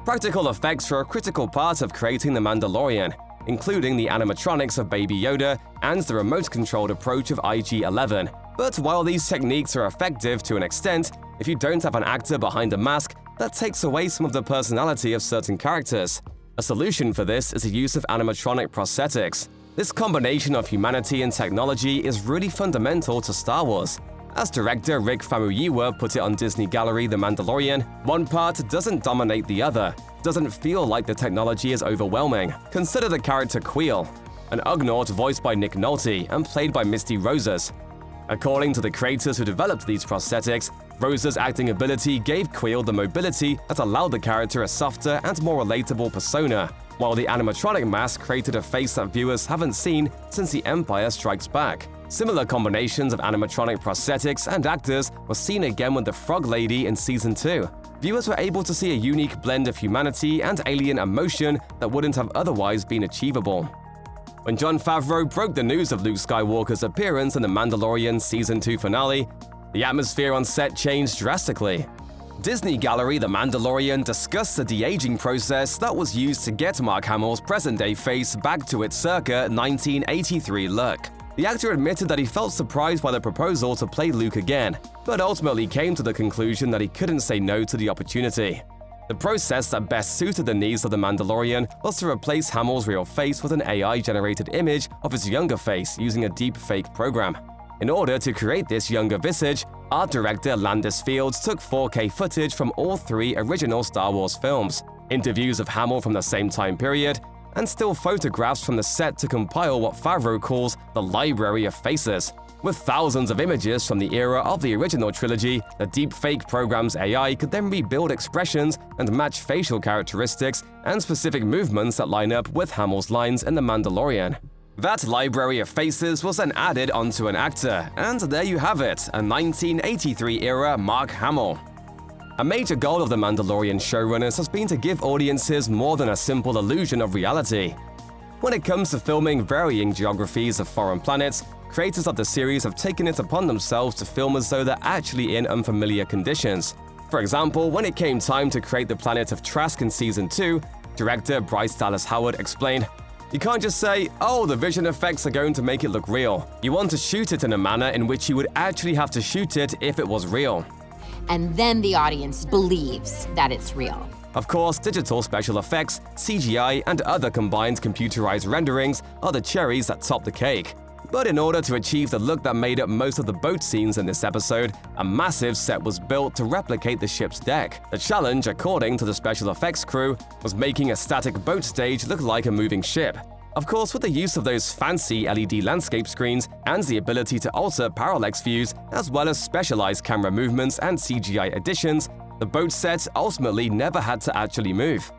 Practical effects were a critical part of creating The Mandalorian, including the animatronics of Baby Yoda and the remote-controlled approach of IG-11. But while these techniques are effective to an extent, if you don't have an actor behind a mask, that takes away some of the personality of certain characters. A solution for this is the use of animatronic prosthetics. This combination of humanity and technology is really fundamental to Star Wars. As director Rick Famuyiwa put it on Disney Gallery The Mandalorian, one part doesn't dominate the other, doesn't feel like the technology is overwhelming. Consider the character Queel, an Ugnaught voiced by Nick Nolte and played by Misty Rosas. According to the creators who developed these prosthetics, Rosas' acting ability gave Queel the mobility that allowed the character a softer and more relatable persona, while the animatronic mask created a face that viewers haven't seen since The Empire Strikes Back. Similar combinations of animatronic prosthetics and actors were seen again with the Frog Lady in Season 2. Viewers were able to see a unique blend of humanity and alien emotion that wouldn't have otherwise been achievable. When Jon Favreau broke the news of Luke Skywalker's appearance in The Mandalorian Season 2 finale, the atmosphere on set changed drastically. Disney Gallery The Mandalorian discussed the de-aging process that was used to get Mark Hamill's present-day face back to its circa 1983 look. The actor admitted that he felt surprised by the proposal to play Luke again, but ultimately came to the conclusion that he couldn't say no to the opportunity. The process that best suited the needs of The Mandalorian was to replace Hamill's real face with an AI-generated image of his younger face using a deep-fake program. In order to create this younger visage, art director Landis Fields took 4K footage from all three original Star Wars films, interviews of Hamill from the same time period, and still photographs from the set to compile what Favreau calls the Library of Faces. With thousands of images from the era of the original trilogy, the deepfake program's AI could then rebuild expressions and match facial characteristics and specific movements that line up with Hamill's lines in The Mandalorian. That Library of Faces was then added onto an actor, and there you have it, a 1983-era Mark Hamill. A major goal of The Mandalorian showrunners has been to give audiences more than a simple illusion of reality. When it comes to filming varying geographies of foreign planets, creators of the series have taken it upon themselves to film as though they're actually in unfamiliar conditions. For example, when it came time to create the planet of Trask in Season 2, director Bryce Dallas Howard explained, "You can't just say, oh, the vision effects are going to make it look real. You want to shoot it in a manner in which you would actually have to shoot it if it was real." And then the audience believes that it's real. Of course, digital special effects, CGI, and other combined computerized renderings are the cherries that top the cake. But in order to achieve the look that made up most of the boat scenes in this episode, a massive set was built to replicate the ship's deck. The challenge, according to the special effects crew, was making a static boat stage look like a moving ship. Of course, with the use of those fancy LED landscape screens and the ability to alter parallax views, as well as specialized camera movements and CGI additions, the boat set ultimately never had to actually move.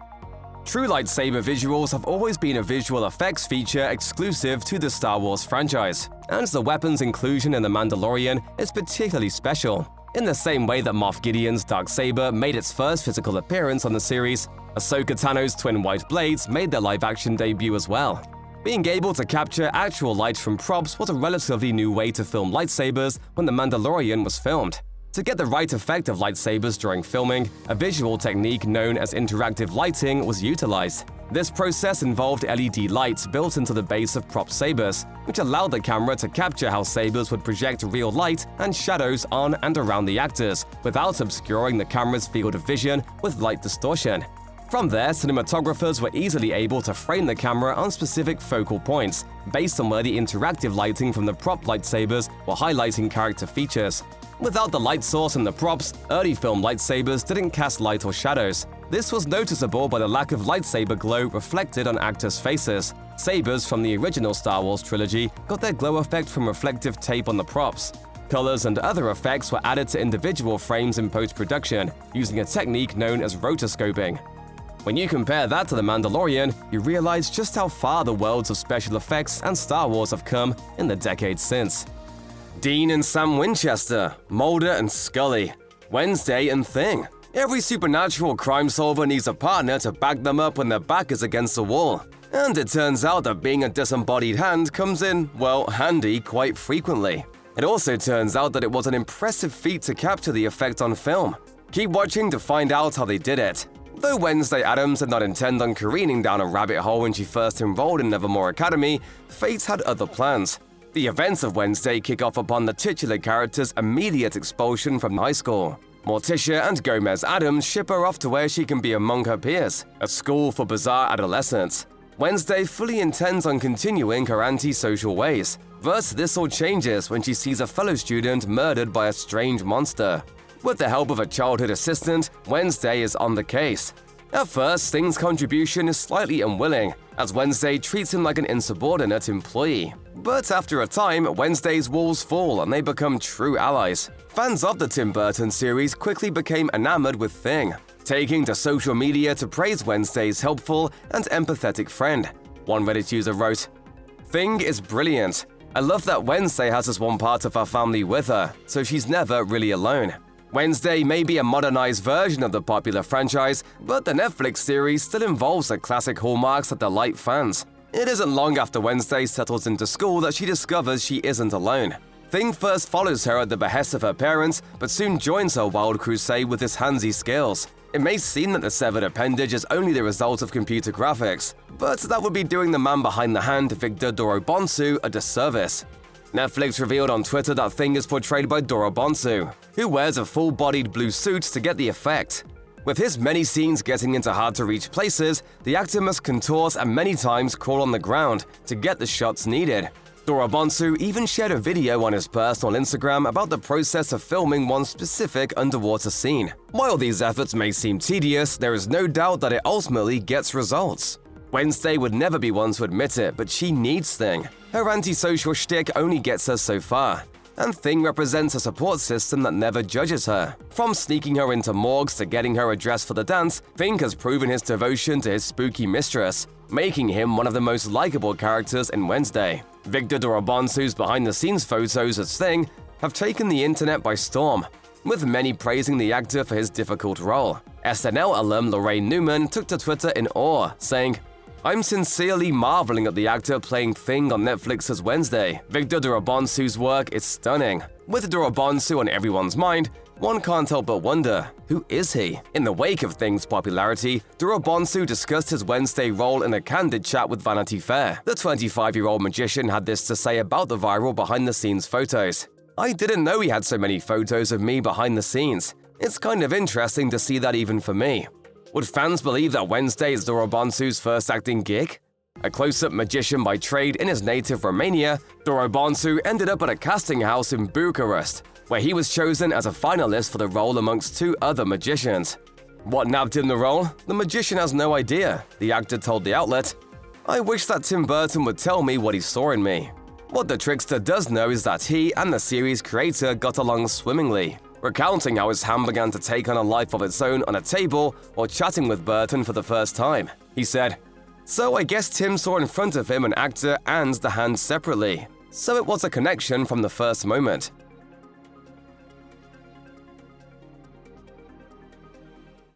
True lightsaber visuals have always been a visual effects feature exclusive to the Star Wars franchise. and the weapon's inclusion in The Mandalorian is particularly special. In the same way that Moff Gideon's Darksaber made its first physical appearance on the series, Ahsoka Tano's twin white blades made their live-action debut as well. Being able to capture actual light from props was a relatively new way to film lightsabers when The Mandalorian was filmed. To get the right effect of lightsabers during filming, a visual technique known as interactive lighting was utilized. This process involved LED lights built into the base of prop sabers, which allowed the camera to capture how sabers would project real light and shadows on and around the actors, without obscuring the camera's field of vision with light distortion. From there, cinematographers were easily able to frame the camera on specific focal points, based on where the interactive lighting from the prop lightsabers were highlighting character features. Without the light source in the props, early film lightsabers didn't cast light or shadows. This was noticeable by the lack of lightsaber glow reflected on actors' faces. Sabers from the original Star Wars trilogy got their glow effect from reflective tape on the props. Colors and other effects were added to individual frames in post-production, using a technique known as rotoscoping. When you compare that to The Mandalorian, you realize just how far the worlds of special effects and Star Wars have come in the decades since. Dean and Sam Winchester, Mulder and Scully, Wednesday and Thing. Every supernatural crime solver needs a partner to back them up when their back is against the wall. And it turns out that being a disembodied hand comes in, well, handy quite frequently. It also turns out that it was an impressive feat to capture the effect on film. Keep watching to find out how they did it. Though Wednesday Addams did not intend on careening down a rabbit hole when she first enrolled in Nevermore Academy, fate had other plans. The events of Wednesday kick off upon the titular character's immediate expulsion from high school. Morticia and Gomez Addams ship her off to where she can be among her peers, a school for bizarre adolescents. Wednesday fully intends on continuing her antisocial ways, but this all changes when she sees a fellow student murdered by a strange monster. With the help of a childhood assistant, Wednesday is on the case. At first, Thing's contribution is slightly unwilling, as Wednesday treats him like an insubordinate employee. But after a time, Wednesday's walls fall and they become true allies. Fans of the Tim Burton series quickly became enamored with Thing, taking to social media to praise Wednesday's helpful and empathetic friend. One Reddit user wrote, "Thing is brilliant. I love that Wednesday has this one part of her family with her, so she's never really alone." Wednesday may be a modernized version of the popular franchise, but the Netflix series still involves the classic hallmarks that delight fans. It isn't long after Wednesday settles into school that she discovers she isn't alone. Thing first follows her at the behest of her parents, but soon joins her wild crusade with his handsy skills. It may seem that the severed appendage is only the result of computer graphics, but that would be doing the man behind the hand, Victor Dorobonsu, a disservice. Netflix revealed on Twitter that Thing is portrayed by Dorobonsu, who wears a full-bodied blue suit to get the effect. With his many scenes getting into hard-to-reach places, the actor must contort and many times crawl on the ground to get the shots needed. Dorobonsu even shared a video on his personal Instagram about the process of filming one specific underwater scene. While these efforts may seem tedious, there is no doubt that it ultimately gets results. Wednesday would never be one to admit it, but she needs Thing. Her antisocial shtick only gets her so far, and Thing represents a support system that never judges her. From sneaking her into morgues to getting her a dress for the dance, Thing has proven his devotion to his spooky mistress, making him one of the most likable characters in Wednesday. Victor Dorobonsu's behind-the-scenes photos as Thing have taken the internet by storm, with many praising the actor for his difficult role. SNL alum Lorraine Newman took to Twitter in awe, saying, "I'm sincerely marveling at the actor playing Thing on Netflix's Wednesday. Victor Dorobonsu's work is stunning." With Dorobonsu on everyone's mind, one can't help but wonder, who is he? In the wake of Thing's popularity, Dorobonsu discussed his Wednesday role in a candid chat with Vanity Fair. The 25-year-old magician had this to say about the viral behind-the-scenes photos. "I didn't know he had so many photos of me behind the scenes. It's kind of interesting to see that even for me. Would fans believe that Wednesday is Dorobonsu's first acting gig?" A close-up magician by trade in his native Romania, Dorobonsu ended up at a casting house in Bucharest, where he was chosen as a finalist for the role amongst two other magicians. What nabbed him the role? The magician has no idea, the actor told the outlet. "I wish that Tim Burton would tell me what he saw in me." What the trickster does know is that he and the series creator got along swimmingly, recounting how his hand began to take on a life of its own on a table while chatting with Burton for the first time. He said, "So I guess Tim saw in front of him an actor and the hand separately. So it was a connection from the first moment.